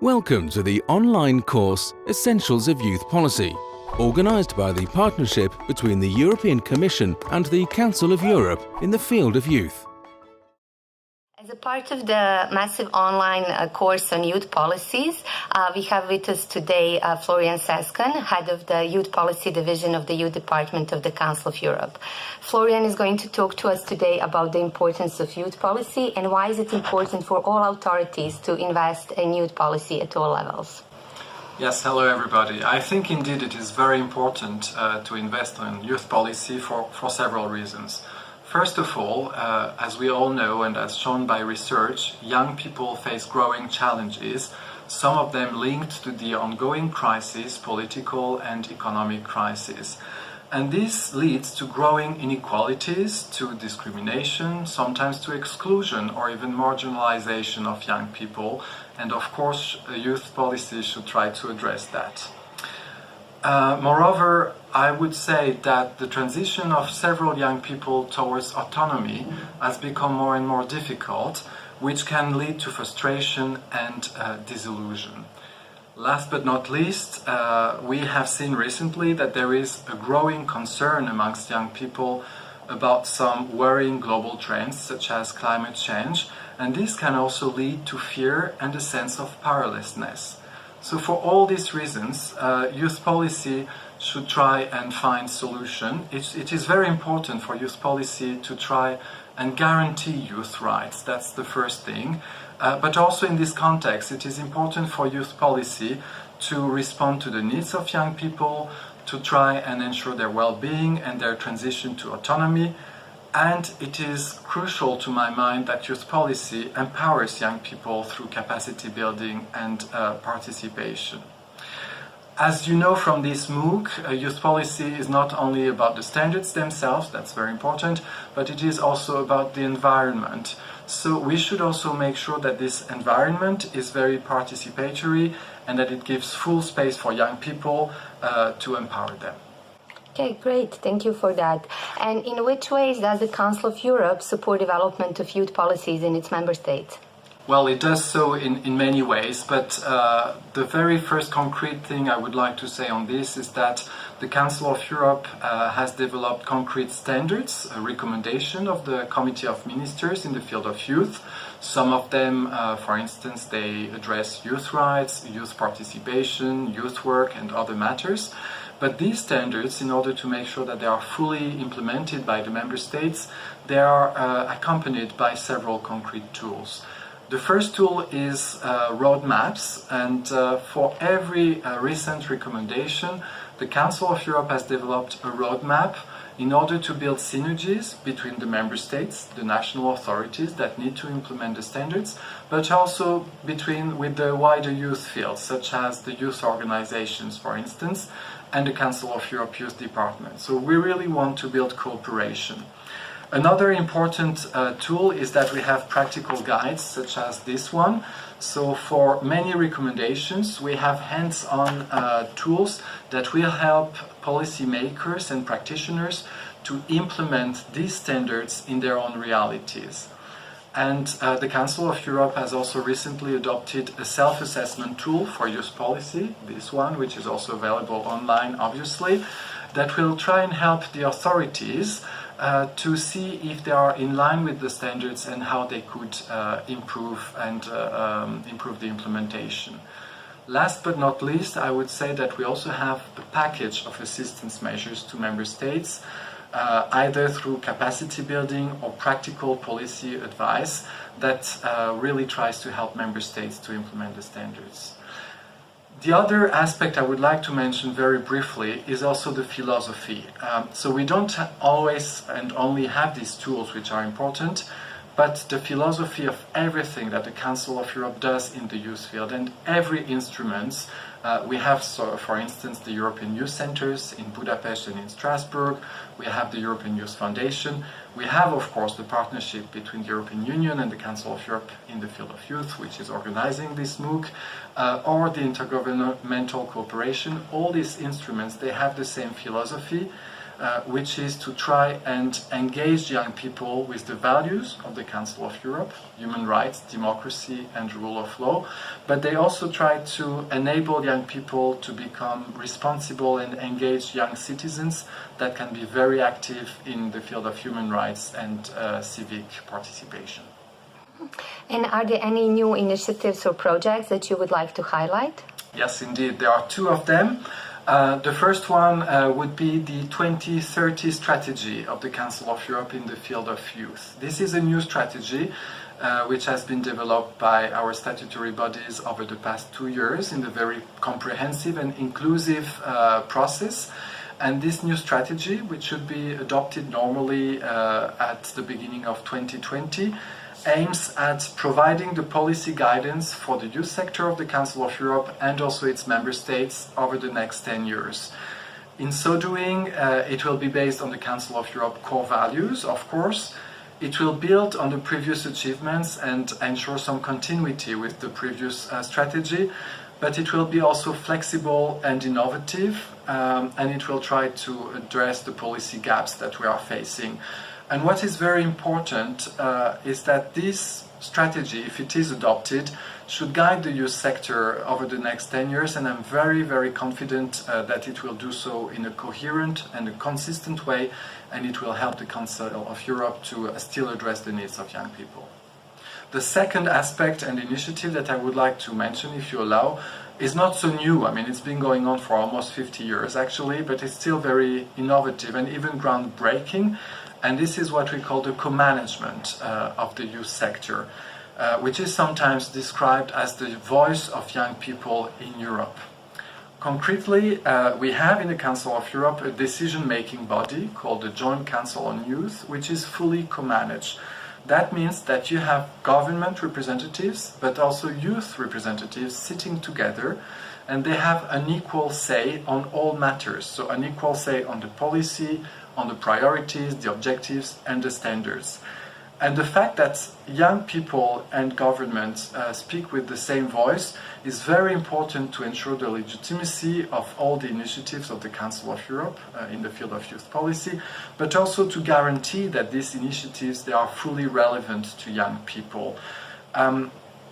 Welcome to the online course Essentials of Youth Policy, organised by the partnership between the European Commission and the Council of Europe in the field of youth. As a part of the massive online course on youth policies, we have with us today Florian Cescon, head of the Youth Policy Division of the Youth Department of the Council of Europe. Florian is going to talk to us today about the importance of youth policy and why is it important for all authorities to invest in youth policy at all levels. Yes, hello everybody. I think indeed it is very important to invest in youth policy for several reasons. First of all, as we all know and as shown by research, young people face growing challenges, some of them linked to the ongoing crisis, political and economic crisis. And this leads to growing inequalities, to discrimination, sometimes to exclusion or even marginalization of young people. And of course, youth policy should try to address that. Moreover, I would say that the transition of several young people towards autonomy has become more and more difficult, which can lead to frustration and disillusion. Last but not least, we have seen recently that there is a growing concern amongst young people about some worrying global trends such as climate change, and this can also lead to fear and a sense of powerlessness. So for all these reasons, youth policy should try and find solution. It is very important for youth policy to try and guarantee youth rights. That's the first thing. But also in this context, it is important for youth policy to respond to the needs of young people, to try and ensure their well-being and their transition to autonomy. And it is crucial to my mind that youth policy empowers young people through capacity building and participation. As you know from this MOOC, youth policy is not only about the standards themselves, that's very important, but it is also about the environment. So we should also make sure that this environment is very participatory and that it gives full space for young people to empower them. Okay, great. Thank you for that. And in which ways does the Council of Europe support development of youth policies in its member states? Well, it does so in many ways, but the very first concrete thing I would like to say on this is that the Council of Europe has developed concrete standards, a recommendation of the Committee of Ministers in the field of youth. Some of them, for instance, they address youth rights, youth participation, youth work and other matters. But these standards, in order to make sure that they are fully implemented by the member states, they are accompanied by several concrete tools. The first tool is roadmaps, and for every recent recommendation, the Council of Europe has developed a roadmap in order to build synergies between the member states, the national authorities that need to implement the standards, but also with the wider youth field, such as the youth organizations, for instance, and the Council of Europe Youth Department. So we really want to build cooperation. Another important tool is that we have practical guides such as this one. So for many recommendations, we have hands-on tools that will help policymakers and practitioners to implement these standards in their own realities. And the Council of Europe has also recently adopted a self-assessment tool for youth policy, this one, which is also available online, obviously, that will try and help the authorities to see if they are in line with the standards and how they could improve the implementation. Last but not least, I would say that we also have a package of assistance measures to member states, either through capacity building or practical policy advice that really tries to help member states to implement the standards. The other aspect I would like to mention very briefly is also the philosophy. So we don't always and only have these tools which are important, but the philosophy of everything that the Council of Europe does in the youth field and every instrument. We have, so, for instance, the European Youth Centers in Budapest and in Strasbourg. We have the European Youth Foundation. We have, of course, the partnership between the European Union and the Council of Europe in the field of youth, which is organizing this MOOC, or the intergovernmental cooperation. All these instruments, they have the same philosophy, which is to try and engage young people with the values of the Council of Europe, human rights, democracy and rule of law, but they also try to enable young people to become responsible and engaged young citizens that can be very active in the field of human rights and civic participation. And are there any new initiatives or projects that you would like to highlight? Yes, indeed. There are two of them. The first one would be the 2030 strategy of the Council of Europe in the field of youth. This is a new strategy which has been developed by our statutory bodies over the past 2 years in a very comprehensive and inclusive process. And this new strategy, which should be adopted normally at the beginning of 2020, aims at providing the policy guidance for the youth sector of the Council of Europe and also its member states over the next 10 years. In so doing, it will be based on the Council of Europe core values, of course. It will build on the previous achievements and ensure some continuity with the previous strategy, but it will be also flexible and innovative, and it will try to address the policy gaps that we are facing. And what is very important is that this strategy, if it is adopted, should guide the youth sector over the next 10 years, and I'm very, very confident that it will do so in a coherent and a consistent way, and it will help the Council of Europe to still address the needs of young people. The second aspect and initiative that I would like to mention, if you allow, is not so new. I mean, it's been going on for almost 50 years actually, but it's still very innovative and even groundbreaking. And this is what we call the co-management of the youth sector, which is sometimes described as the voice of young people in Europe. Concretely, we have in the Council of Europe a decision-making body called the Joint Council on Youth, which is fully co-managed. That means that you have government representatives, but also youth representatives sitting together, and they have an equal say on all matters. So an equal say on the policy, on the priorities, the objectives and the standards. And the fact that young people and governments speak with the same voice is very important to ensure the legitimacy of all the initiatives of the Council of Europe in the field of youth policy, but also to guarantee that these initiatives, they are fully relevant to young people.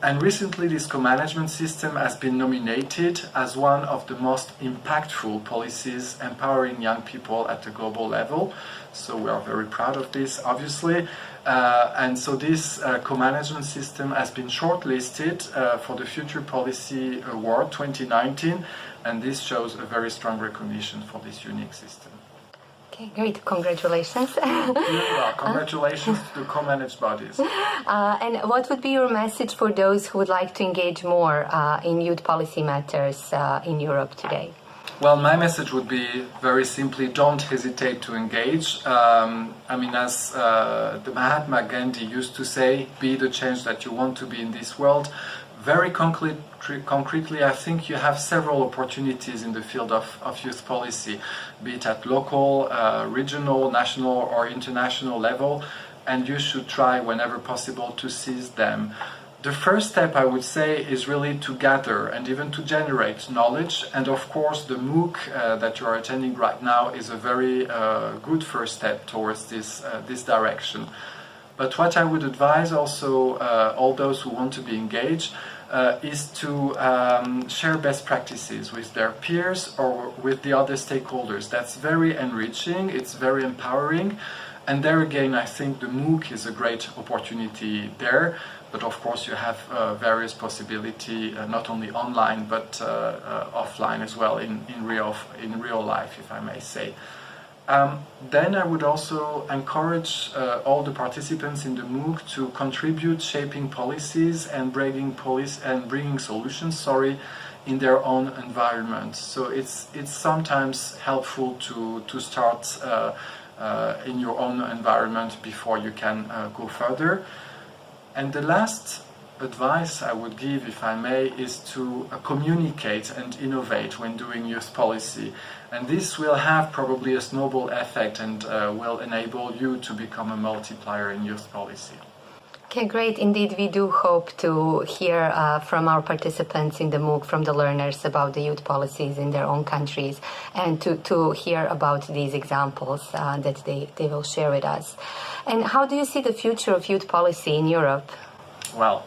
And recently this co-management system has been nominated as one of the most impactful policies empowering young people at the global level. So we are very proud of this, obviously. And so this co-management system has been shortlisted for the Future Policy Award 2019, and this shows a very strong recognition for this unique system. Okay, great. Congratulations. Congratulations to the co-managed bodies. And what would be your message for those who would like to engage more in youth policy matters in Europe today? Well, my message would be very simply, don't hesitate to engage. I mean, as the Mahatma Gandhi used to say, be the change that you want to be in this world. Very concretely, I think you have several opportunities in the field of youth policy, be it at local, regional, national or international level, and you should try whenever possible to seize them. The first step, I would say, is really to gather and even to generate knowledge, and of course the MOOC that you are attending right now is a very good first step towards this direction. But what I would advise also all those who want to be engaged is to share best practices with their peers or with the other stakeholders. That's very enriching, it's very empowering, and there again I think the MOOC is a great opportunity there. But of course you have various possibilities, not only online but offline as well in real life, if I may say. Then I would also encourage all the participants in the MOOC to contribute shaping policies and bringing solutions, in their own environment. So it's sometimes helpful to start in your own environment before you can go further. And the last advice I would give, if I may, is to communicate and innovate when doing youth policy. And this will have probably a snowball effect and will enable you to become a multiplier in youth policy. Okay, great. Indeed, we do hope to hear from our participants in the MOOC, from the learners, about the youth policies in their own countries, and to hear about these examples that they will share with us. And how do you see the future of youth policy in Europe? Well,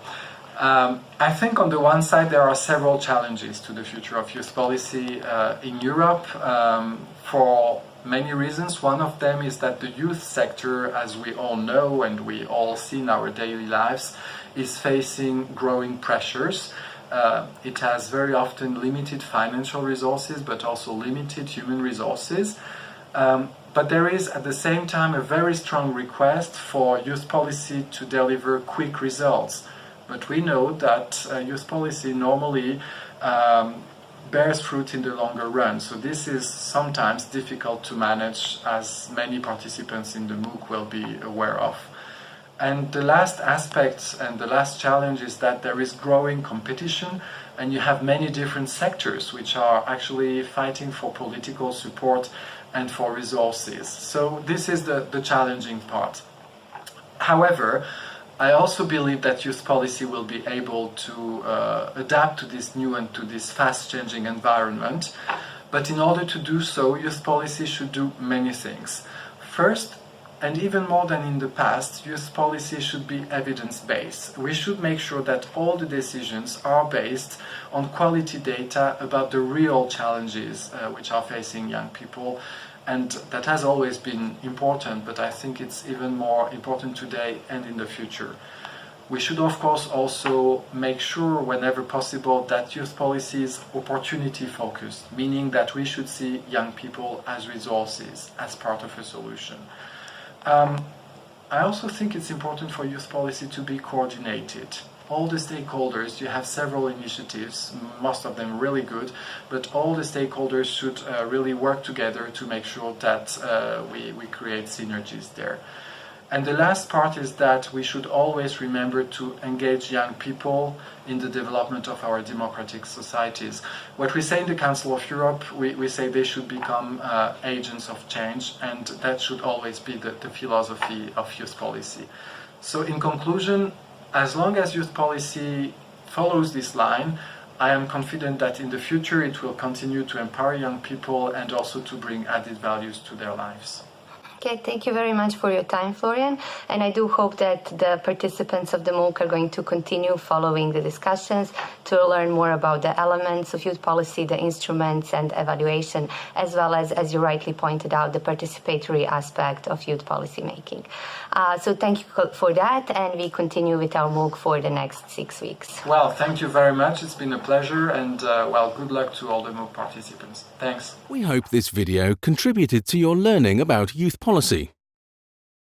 I think on the one side there are several challenges to the future of youth policy in Europe for many reasons. One of them is that the youth sector, as we all know and we all see in our daily lives, is facing growing pressures. It has very often limited financial resources, but also limited human resources. But there is at the same time a very strong request for youth policy to deliver quick results. But we know that youth policy normally bears fruit in the longer run. So this is sometimes difficult to manage, as many participants in the MOOC will be aware of. And the last aspect and the last challenge is that there is growing competition, and you have many different sectors which are actually fighting for political support and for resources. So this is the challenging part. However, I also believe that youth policy will be able to adapt to this new and to this fast-changing environment. But in order to do so, youth policy should do many things. First, and even more than in the past, youth policy should be evidence-based. We should make sure that all the decisions are based on quality data about the real challenges which are facing young people. And that has always been important, but I think it's even more important today and in the future. We should, of course, also make sure, whenever possible, that youth policy is opportunity-focused, meaning that we should see young people as resources, as part of a solution. I also think it's important for youth policy to be coordinated. All the stakeholders, you have several initiatives, most of them really good, but all the stakeholders should really work together to make sure that we create synergies there. And the last part is that we should always remember to engage young people in the development of our democratic societies. What we say in the Council of Europe, we say they should become agents of change, and that should always be the philosophy of youth policy. So in conclusion, as long as youth policy follows this line, I am confident that in the future it will continue to empower young people and also to bring added values to their lives. Okay, thank you very much for your time, Florian. And I do hope that the participants of the MOOC are going to continue following the discussions to learn more about the elements of youth policy, the instruments and evaluation, as well as you rightly pointed out, the participatory aspect of youth policy making. So thank you for that, and we continue with our MOOC for the next 6 weeks. Well, thank you very much. It's been a pleasure, and well, good luck to all the MOOC participants. Thanks. We hope this video contributed to your learning about youth policy.